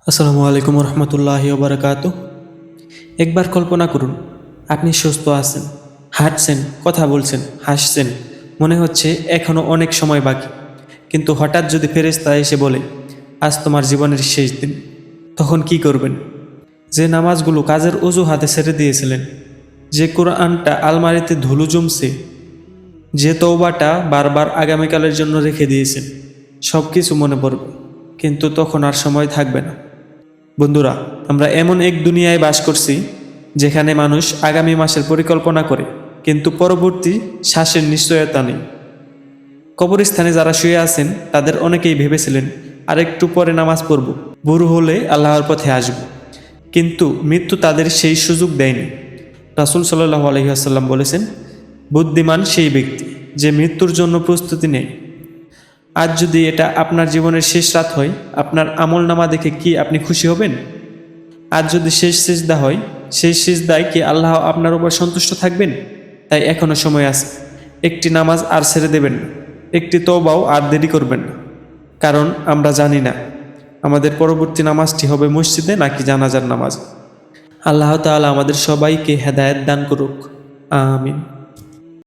আসসালামু আলাইকুম রহমতুল্লাহি ওবরাকাতুহ। একবার কল্পনা করুন, আপনি সুস্থ আছেন, হাঁটছেন, কথা বলছেন, হাসছেন, মনে হচ্ছে এখনো অনেক সময় বাকি। কিন্তু হঠাৎ যদি ফেরেশতা এসে বলে, আজ তোমার জীবনের শেষ দিন, তখন কি করবেন? যে নামাজগুলো কাজের অজুহাতে ছেড়ে দিয়েছিলেন, যে কোরআনটা আলমারিতে ধুলো জমছে, যে তওবাটা বারবার আগামীকালের জন্য রেখে দিয়েছেন, সব কিছু মনে পড়বে, কিন্তু তখন আর সময় থাকবে না। বন্ধুরা, আমরা এমন এক দুনিয়ায় বাস করছি যেখানে মানুষ আগামী মাসের পরিকল্পনা করে, কিন্তু পরবর্তী শ্বাসের নিশ্চয়তা নেই। কবরস্থানে যারা শুয়ে আছেন তাদের অনেকেই ভেবেছিলেন আরেকটু পরে নামাজ পড়ব, বুড়ো হলে আল্লাহর পথে আসব, কিন্তু মৃত্যু তাদের সেই সুযোগ দেয়নি। রাসূল সাল্লাল্লাহু আলাইহি ওয়াসাল্লাম বলেছেন, বুদ্ধিমান সেই ব্যক্তি যে মৃত্যুর জন্য প্রস্তুতি নেয়। আজ যদি এটা আপনার জীবনের শেষ রাত হয়, আপনার আমল নামা দেখে কি আপনি খুশি হবেন? আজ যদি শেষ সিজদা হয়, সেই সিজদায় কি আল্লাহ আপনার উপর সন্তুষ্ট থাকবেন? তাই এখনো সময় আছে। একটি নামাজ আর ছেড়ে দেবেন না, একটি তওবাও আর দেরি করবেন না। কারণ আমরা জানি না আমাদের পরবর্তী নামাজটি হবে মসজিদে নাকি জানাজার নামাজ। আল্লাহ তাআলা আমাদের সবাইকে হেদায়েত দান করুক। আমিন।